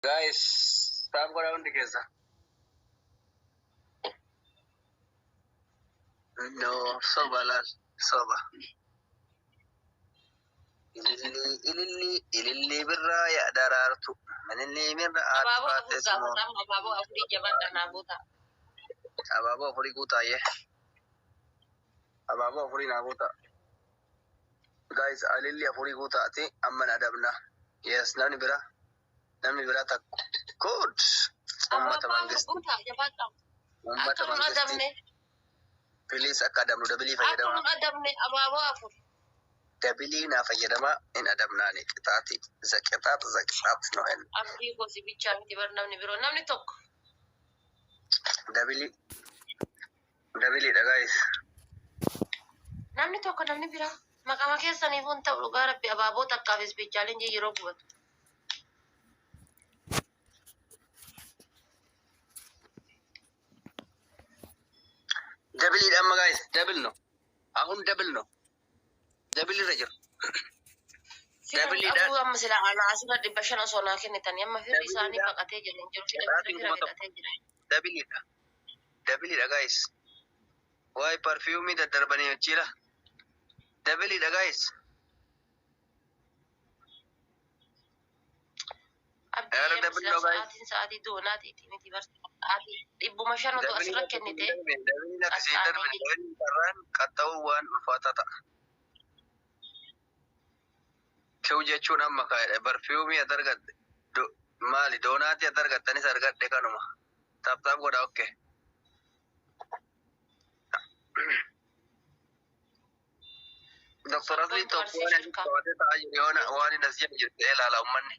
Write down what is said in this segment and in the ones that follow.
Guys, stop around together. No, soba las soba. Ililli birra ya darartu. Ililli mirra atifates mo. Ababo afuri kuta ye. Ababo afuri na kuta. Guys, ililli afuri kuta ati amman adabna. Yes, namni bira tak. Good. Ummata mangisti. Ummata mangisti. Please akadamnu dabili fayyadama. Akadamnu adamne ababo afur. Dabili na fayyadama in adamnaani qixaati zaqixaat no'en. Abdii gosi bichaa miti bar namni biroo namni tokko. Dabili dha guys. Namni tokko namni biraa maqama keessaniif hun ta'u dhugaa rabbi abaaboo takkaafis bichaaleen yeroo gubatu. Dabili amma guys, dabil no. Ahun dabil no. Dabili rajul. Dabili da. Aku amma sila ana asina di bashana sona kenitani amma firri sani baqatee jiru jiru. Dabili da guys. Why perfume da darbani hojira. Dabili da guys. Ara dabil no guys. Saati doonati miti bar saati ibbu mashano to asira kenite. Dabili da kisidar dabili taran katawwan fatata. Kau jechuun amma kaa'edha. Barfiumii adargadde maali doonaati adargattanis argadde kanuma. Taaptaap godha okke. Dr. Asli Tokkoon qabatee ta'aa jiru yoo waan hin as jedhu jettee ilaala uummanni.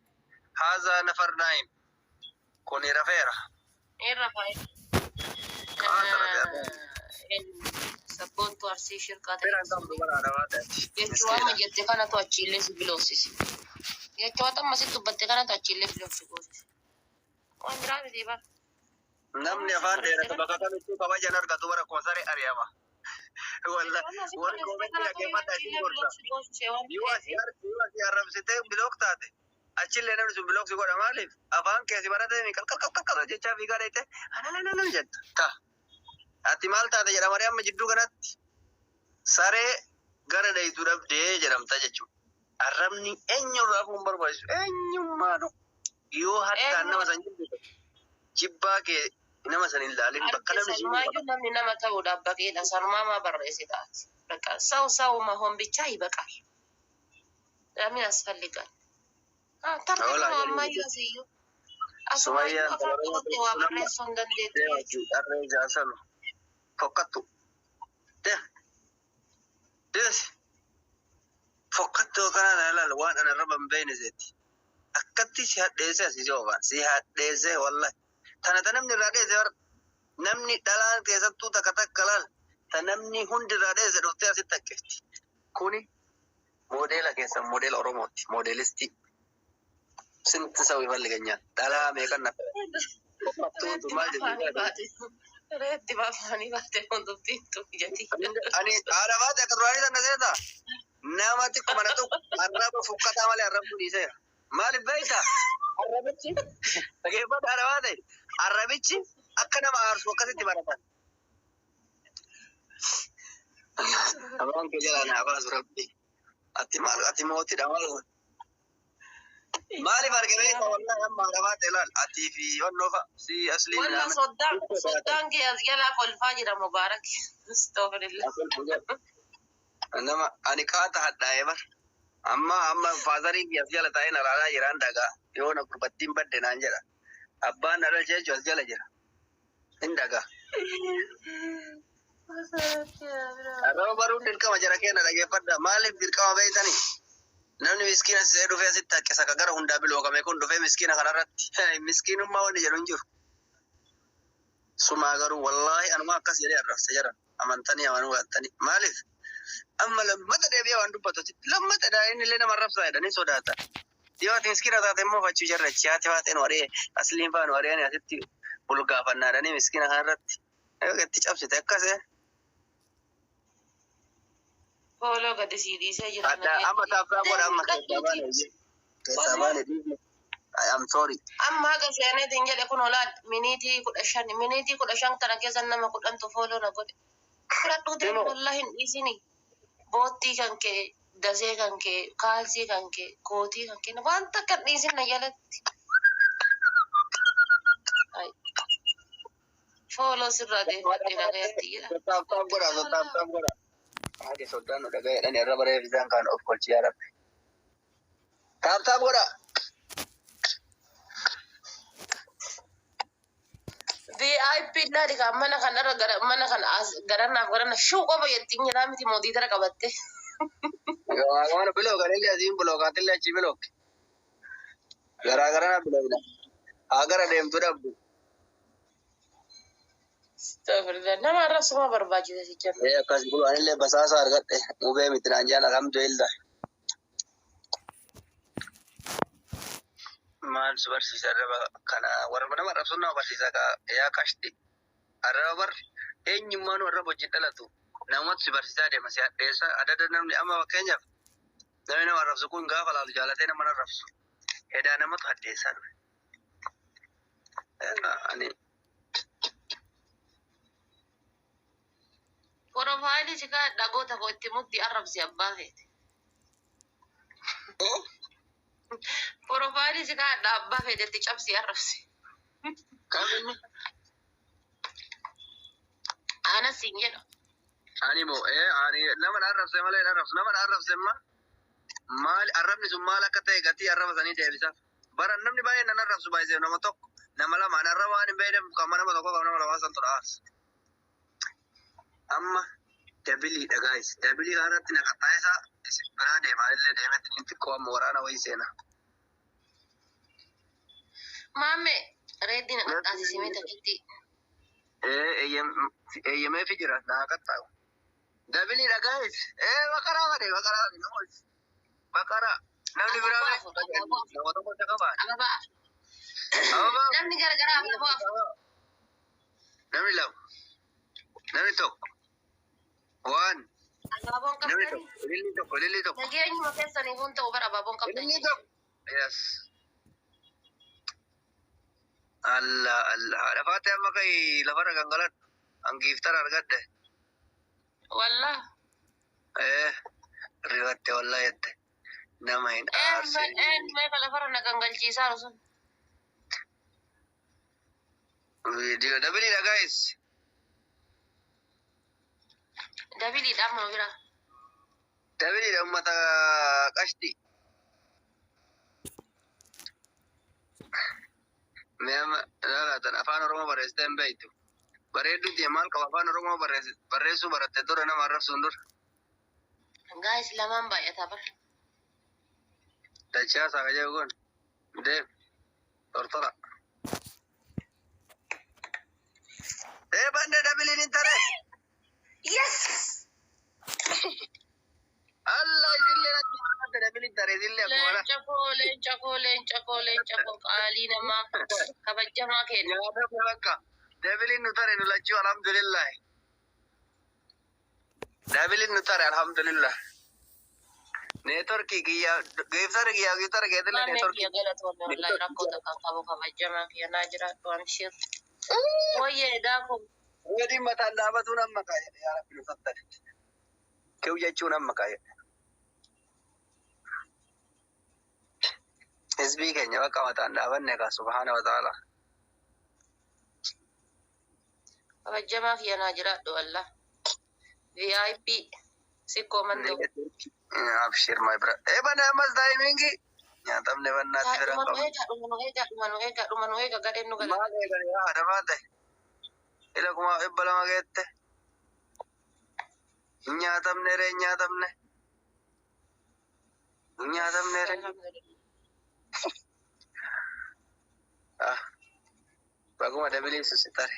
Haazaa nafar naayim. Kun rafeera. Rafeera. Sabboontu arsii shirkaa ta'e. Jechuun amma jette kanatu achiillee si biloosisi. Jechuun ammasitti dubbatte kanatu achiillee biloosisi. Waan biraa miti bara. Namni afaan dheeratu bakka kamittuu kabajan argatu bara koosaree ari'ama. Warri koomenti dhaggeeffata isin gorsa. Yoo asii arrabsitee bilook taate achillee namni sun bilooksi godha maaliif afaan keessi baratee qalqalqalqal jechaa fiigaa dheete alalala jetta. Ta'a. Ati maal taate jedhamanii amma jidduu kanatti saree gara dhayituu dhabdee jedhamta jechuudha. Arrabni eenyurraa kun barbaachisu eenyummaadha. Yoo hattaan nama san jibbaa kee nama san hin laalin bakka namni sun namni nama ta'uudhaaf baqeedha. Sanumaa maa barreesse taati. Bakka sawu hombichaa hibaqal. Namni as falliqal. Tartiibuma ammayyuu asiyyuu. Asumayyuu afaan qabattee waa barreessuu hin dandeettu jechuudha. Arree jaasalu. Fokkattu. Fokkattuu kanaan ilaala waan ana irra banbeeyne seeti. Akkatti si hadheessee asii oofaan si hadheessee wallahi. Tana namni irraa dheesse namni dhalaan keessattuu takka laal. Ta namni hundi irraa dheesse dhuftee asitti akkeefti. Kuni moodeela keessan moodeela Oromooti. Moodeelistii. Sinti sawwi falliganyaan. Dhalaa meeqan nafa. Fokkattuutu maal jedhu. Reetti baafanii baatee hundubbiintu jati. Ani haadha baate akka duraanii sana seetaa namatti kumanatu arraba fukkataa malee arrabsuu dhiiseera. Maaliif beektaa? Arrabichi dhageeffata haadha baate arrabichi akka nama aarsu akkasitti baratan. Afaan kee jalaa na afaan surabbi. Ati mootiidha maal goone? Maaliif argamee wallahi amma haadha baate ilaal atii fi onnoofa si asliin Walla soddaan kee as jalaa kolfaa jira Mubaarak. nama ani kaata hadhaa'ee bar amma faazarii fi as jala taa'ee nalaalaa jiraan dhagaa yoo na gurbattiin badde naan jedha abbaan na dhalche jechuun as jala jira hin dhagaa. Arraba baruun dirqama jara keenya dhageeffadha maaliif dirqama beektanii namni miskiina sisee dhufee asitti haqqisa ka gara hundaa bilookame kun dhufee miskiina kanarratti miskiinummaa wanni jedhu hin jiru. Sumaa garuu wallaahi anuma akkas jedhee arrabsa jiran amantanii amanuu gaattanii maaliif amma lammata deebi'ee waan dubbatutti lammata inni illee nama arrabsaa jedhanii sodaatan. Yoo ati miskiina taate immoo fachuu jarrachi haati waaxeen waree asliin faan waree ani asitti bulgaafannaadhanii miskiina kanarratti itti cabsite akkasee. Fooloo gadi sii dhiisee jira. Amma taafraa godha amma keessaa baane dhiisne. I am sorry. Amma haga seenee dinjale kun olaad miniitii 15 tana keessa nama 10 fooloo na godhe. Fudhadhuu deemu wallahi hin dhiisini. Boottii kan kee, dasee kan kee, kaalsii kan kee, kootii kan kee wanta akka hin dhiisin na jalatti. Fooloo sirraa deeffadhe dhagayatti jedha. Taap godha. Haati soddaan nu dhagayeedhaan irra bareeffisaan kan of kolchi yaa Rabbi. Taap godha. VIP laali kan mana kanarra mana kan garannaaf shuu qofa jettiin jedhaa miti mootii tara qabatte. Waan biloo kan illee asiin biloo kaatillee achi biloo. Garaa biloo. Haa gara deemtu dhabdu. Nama arrabsuma barbaachisa jechuudha. Akkas buloo anillee basaasa argadhe mubee miti naan jaan alhamdulillah. Maal si barsiisa arraba kana warra nama arrabsuun nama barsiisa yaa kashti. Arraba bar eenyummaanuu arraba wajjin dhalatu namatti si barsiisaa deema si hadheessa adada namni amma fakkeenyaaf namni nama arrabsu kun gaafa laalu jaalatee nama arrabsu hedaa namatu hadheessaa dhufe. Porofaayilii si kaa dhagoota koo itti muddi arrabsi abbaa feete. Porofaayilii si kaa abbaa feete itti cabsi arrabsi. Kaminni? Ana siin jedha. Ani moo ani nama arrabse malee arrabsu nama arrabse maal arrabni sun maal akka ta'e gatii arraba sanii deebisaaf. Bara namni baay'een nan arrabsu baay'isee nama tokko nama lama arraba waan hin beekneef kan nama tokko kan nama lamaa san tura aarsa. Amma dabiliidha guys. Dabilii kanatti naqataa isaa isin biraa deemaa illee deemetti ni xiqqoo amma waraana wayii seena. Maame reeddi naqaxaasisimee takitti. Eeyyamee fi jira naqaxaa'u. Dabiliidha guys. Baqaraa badee namooti. Baqaraa namni biraa nama tokko isa qabaa. Ababaa. Namni garagaraa ababaa. Namni lama. Namni tokko. Waan. Abaaboon qabdani. Lilli tokko. Nageenyuma keessanii kun ta'u bara abaaboon qabdani. Lilli tokko. Yes. Allah. Lafaatti amma kai lafarra gangaladhu. Hangiiftara argadde. Wallah. Rifatte wallah jette. Nama hin aarse. Meeqa lafarra na gangalchiisaa sun. Viidiyoo dabiliidha guys. Dabiliidha amma bira. Dabiliidha ummata qashti. Meema laatan afaan Oromoo barreessitee hin beektu. Bareedduuti maal qaba afaan Oromoo barreessuu baratte dura nama arrabsuun dura. Guys lamaan baay'ataa bara. Dachaa saaqa jedhu kun deem tortora. Banne dabiliin hin tare. Yes. Allah isillee natti maamante dabiliin tare isillee akkuma Leenca koo qaalii namaa kabajamaa kenna. nyaata bakka dabiliin nu tare nu lachuu alhamdulillah. Dabiliin nu tare alhamdulillah. Neetworkii giftara keetille Maamee neetworkii. kiyya galatoomne wallahi rakkoota kan qabu kabajamaa kiyya naa jiraadhu amshir. Wayyee daakuu. Wedi mataan dhaabatuun amma kaayedha yaa rabbi nu fattane. Kiu jechuun amma kaayedha. Hizbii keenya bakka mataan dhaabanne kaa subhaana wa ta'ala. Kabajamaa kiyya naa jiraadhu wallah. VIP sikkoo mandoo. Abshir my brother. Bana ammas daa'imingi. Nyaatamne bannaatti firan qabu. Dhuma nu eega gadheen nu gala. Maal eegan yaa haadha maate? Ila kuma ebba lama geette. Nyaatamne ree nyaatamne. Nyaatamne ree. Baguma dabiliin susitare.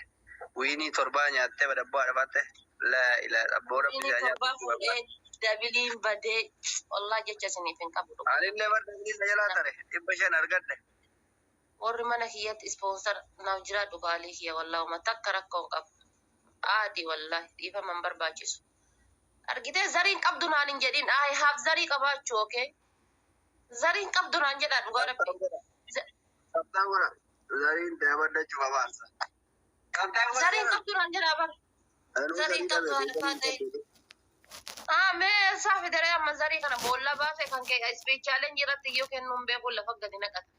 Wiinii torbaa nyaattee badabbaa dhabatte. Laa ilaa abboora bisaa nyaatte. Dabiliin badee wallah jecha isiniif hin qabu. Anillee bar dabiliin na jalaa tare. 500 argadde. Warri mana kiyyatti ispoonsar naaf jiraadhu baalii kiyya wallahuma takka rakkoon qabu. Aadi wallahi dhiifaman barbaachisu. Argitee zariin qabdu naan hin jedhin. Haaf zarii qabaachuu okay? Zariin qabdu naan jedhaa dhugaa rabbi. Kaptaan kun zariin daawwadachuu babaasa. Kaptaan kun Zariin qabdu naan jedhaa bar. Zariin qabdu haala taatee. Mee saafi daree amma zarii kana boolla baase kan kee ispeechaaleen jirratti iyyuu kennuun beekuun lafa gadi naqata.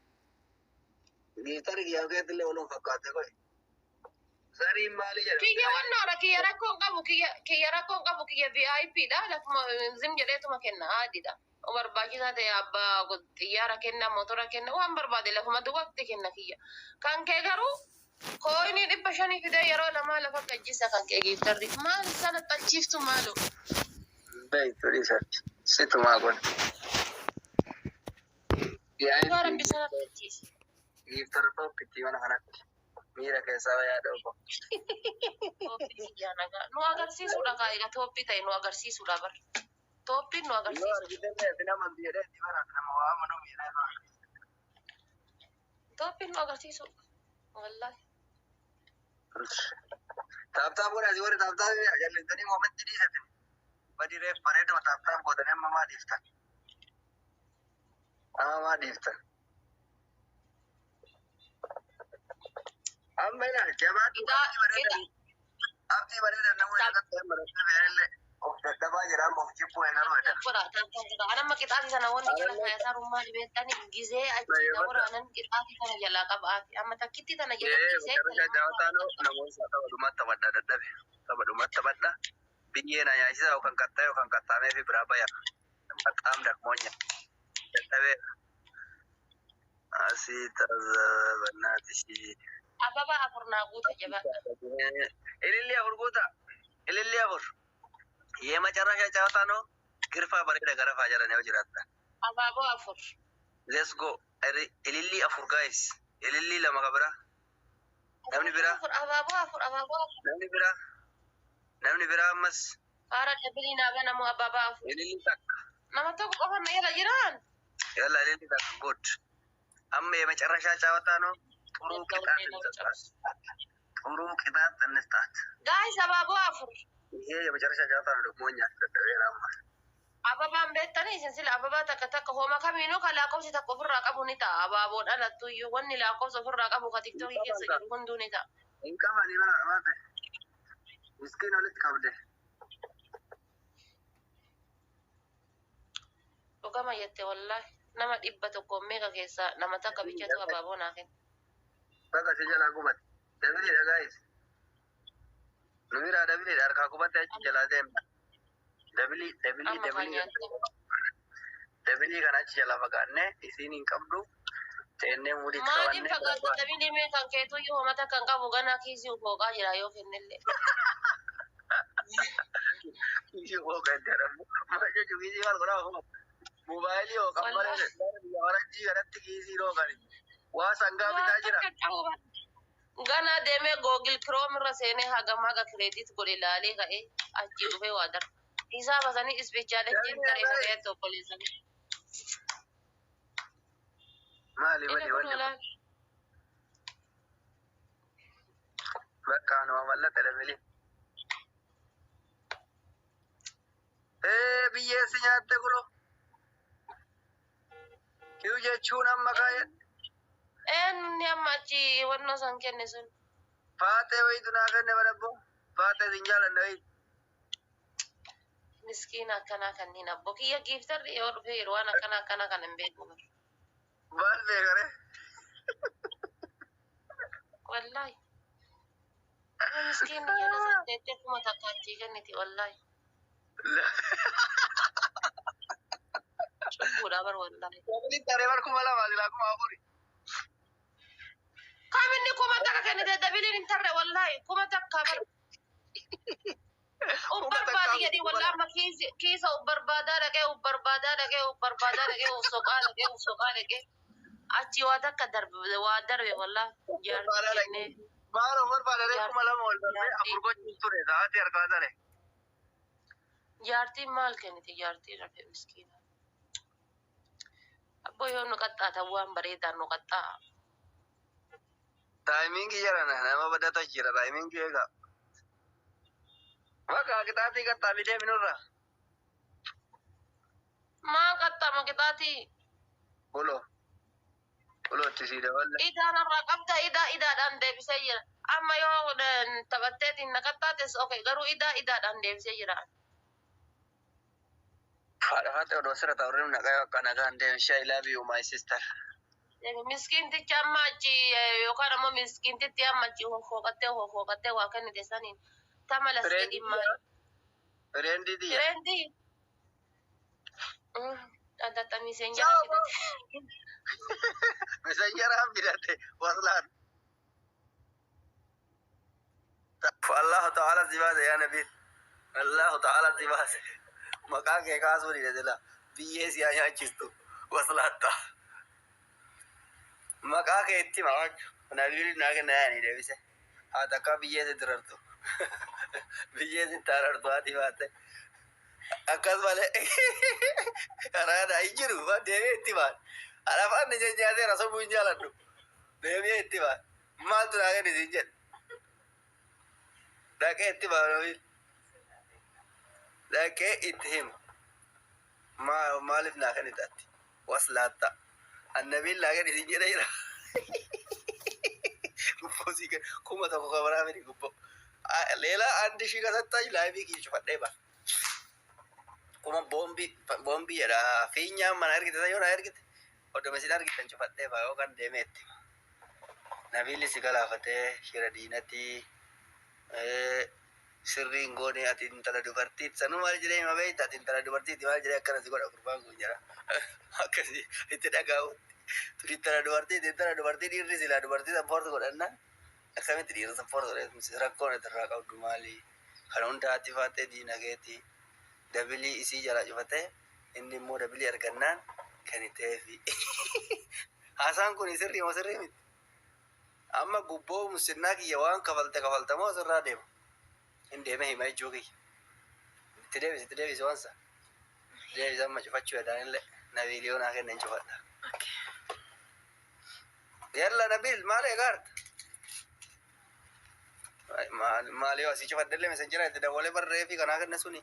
Giftari kiyyaa keetti illee waliin fakkaate qoy. Zariin maali jedhama? Kiyya wannoodha kiyya rakkoon qabu kiyya rakkoon qabu kiyya VIP dha lafuma zim jedheetuma kenna adiidha. Barbaachisaa ta'e abbaa xiyyaara kenna motora kenna waan barbaade lafuma duwwaatti kenna kiyya. Kan kee garuu kooyinii 500 fidee yeroo lamaa lafa gajjisa kan kee giftarri. Maal sana xalchiiftu maaloo? Beektu dhiisatti. Situmaa kun. Yoo rabbi sana xalchiisa. Giftara tokkitti mana kanatti. Miira keessaa yaada obbo. Toophii kiyyaa nagaa. Nu agarsiisuudha kaayiga toophii ta'e nu agarsiisuudha bar. Toophiin nu Yoo agarsiisa. argitee nama biyya itti barate nama waama nama jedhama. Toophiin nu agarsiisuudha. Wallahi. Taaptaan kun asii warri taaptaan jallisanii moomatti dhiisatan. Badi reef bareeduma taaptaan boodanii amma maa dhiiftan. Amma maa dhiiftan. Amma ina jabaatti abdii bareedan namoonni akka ta'an bareedee beellee of dadhabaa jira amma of jibbuu hin argatan. Anamma qixaati sana wanni jala faayataa rummaa dhibeettani gizee achi na waraanan qixaati kana jalaa qabaati. Amma takkitti tana jala dhiisee. Jaawataanoo namoonni tapha dhumatti taphadha dadhabe. Tapha dhumatti taphadha. Biyyeen ayyaashisa yookaan kattaa yookaan kattaamee fi biraa baya. Qaxxaam dakmoonya. Dadhabee. Asii tazaabanaati ishii. Ababa afur naa guuta jabaadha. Ilillee afur guuta. Ilillee afur. Yeema carraa jaawataanoo girfaa bareeda gara faa jedhanii yoo jiraatta. Abaaboo afur. Let's go. Ilillee afur guys. Ilillee lama kabira. Namni biraa. Abaaboo afur abaaboo afur. Namni biraa. Namni biraa ammas. Haara dabilii naa ganamu ababaa afur. Ilillee takka. Nama tokko qofa na jala jiraan. Yalla ilillee takka good. Amma yeema carraa jaawataanoo xuruu qixaat innistaat. Gaayis abaaboo afur. Yee yeema carraa jaawataanoo dhugmoonyaa dadhabeera amma. Ababaan beektanii isin sila ababaa takka takka hooma kamiinuu kan lakkoofsi takka ofirraa qabu ni ta'a. Abaaboo dhalattu iyyuu wanni lakkoofsa ofirraa qabu ka tiktookii keessa jiru hunduu ni ta'a. Hin qabanii mana maate. Miskiin walitti qabde. Dhugama jette wallahi nama 100 meeqa keessaa nama takka bichatu abaaboo naa kenna. Bakka si jalaa gubate. Dabiliidha gaayis. Nu biraa dabiliidha harkaa gubate achi jalaa deemna. Dabilii kana achi jalaa fagaannee isiin hin qabdu. Teennee muudii Maaliin fagaata dabilii mee kan keetu iyyuu hoomata kan qabu ganaa kiisii fooqaa jira yoo kennellee. Kiisii fooqaa jedhamu. Maal jechuun kiisii maal godhaa? Mobaayilii yookaan malee warajjii kanatti kiisii roogani. Waa sangaa bitaa jira. Ganaa deemee googil kiroom irra seenee hagam haga kireediit godhe ilaalee ka'ee achi dhufee waa darba. Isaa basanii ispeechaalee jeetaree ka'ee obboleessanii. Maali wali bakka anuma mallaqa dabilii. Biyyeessi nyaatte kuro. Kiyu jechuun amma kaayet. Inni amma achi wannoo san kenne sun. Faatee wayitu naa kenne badabbo. Faatee sin jaalanne wayitu. Miskiina akkanaa kanneen abbo kiyya giiftarri yoo dhufe yeroo waan akkana kan hin beeku. Maal beekare? Wallahi. Miskiinni jala saddeettee kuma takka achii kenniti wallahi. Cubbuudha bar wallahi. Dabilii taree bar kuma lama silaa kuma afuri. Kaaminni kuma takka kennite dabiliin hin tarre wallahi kuma takka bar. Ubbarbaadi jedhi wallahi amma kiisa ubbarbaadaa dhaqee soqaa dhaqee achi waa takka darbe wallahi jaartii Maal barbaadare kuma lama ol darbee afur gochuun ture sa'aatii harkaa tare. jaartiin maal kennite jaartii rafe miskiina. Abbo yoo nu qaxxaata waan bareedaan nu qaxxaa. Taayimiingi jedhana nama badata jira taayimiingi eegaa. Bakka qixaatii qaxxaa fidee minurra. Maa qaxxaama qixaatii. Bolo. Ulotti si daballa. Idaan irraa qabda idaadhaan deebisee jira. Amma yoo taphatteetiin naqattaates okay garuu idaadhaan deebisee jira. Haadha haati odoo sirra ta'urri naqaa akka nagaan deemu share I love you my sister. Miskiintichi amma achi yookaan ammoo miskiintitti amma achi hohooqattee waa kennite saniin tama lasqee dhimmaa. Fireendi diya. Fireendii. Adda misenjara fidate. Messengeraan fidate waslaan. Allah ta'ala zibaase yaa nabi. Allah ta'ala zibaase. Maqaa kee kaasuu ni dedela. Biyyee siyaa nyaachistu waslaatta. Maqaa kee itti mawachu. Nabiili naa kenna yaani deebise. Haa takka biyyee si dirartu. Biyyee si taarartu haati baate. Akkas malee karaana hin jiru deebi'ee itti baan. Alafaan ni nyaatee rasoo bu'in jaaladhu. Deebi'ee itti baan. Maaltu naa kenni siin jedhe. Dhaqee itti baan ofiin. Dhaqee itti himu. Maaliif naa kennitaatti? Waslaatta. Annabiin naa kenni siin jedhe jira. Gubboo sii kenni. Kuma tokko kabaraa fedhi gubboo. Leelaa andi shii kasatta laayifii kii cufadhee baan. Kuma bombii jedha fiinyaan mana argite yoo na argite oduma isin argitan cufadhee faa yookaan deemeetti. Nabiilli si galaafatee shira diinatti sirriin goone ati intala dubartiiti sanuu maal jedhee hima beeyta ati intala dubartiiti maal jedhee akkana si godha gurbaan kun jedha akkasi itti dhagaa'utti turi intala dubartii dhiirri silaa dubartii sappoorti godhanna akkamitti dhiirri sappoorti godhe rakkoon itirraa qabdu maali kana hunda ati faattee diinageetii. Dabilii isii jala cufate inni immoo dabilii argannaan kan ta'eefi haasaan kun sirrii moo sirrii miti amma gubboo musinnaa kiyya waan kafaltamoo sirraa deema hin deeme hima jechuu kiyya itti deebisi waansa deebisi amma cufachuu edaan illee nabiiliyoo naa kenna hin cufadha yalla nabiil maal eegaarta maal yoo asii cufaddellee mesenjera itti dawalee barree fi kanaa kenna suni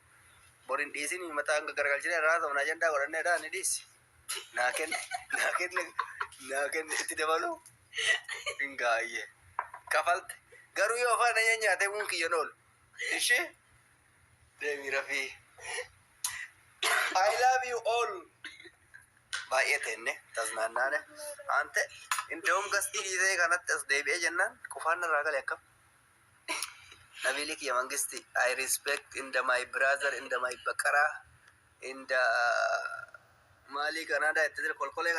borin dhiisin mataa hanga garagalchine irraa ta'u na ajandaa godhannee dhaan ni dhiisi. Naa kenne itti dabalu hin gaayye. Kafalte garuu yoo afaan na nyaatee muun kiyyan oolu. Ishee deemii rafii. I love you all. Baay'ee teenne tasnaannaane. Ante inda'uum gastii dhiisee kanatti as deebi'ee jennaan qufaan irraa galee akkam. Nabili kiya mangisti I respect in the my brother in the my bakara in the Mali Canada itti kolkole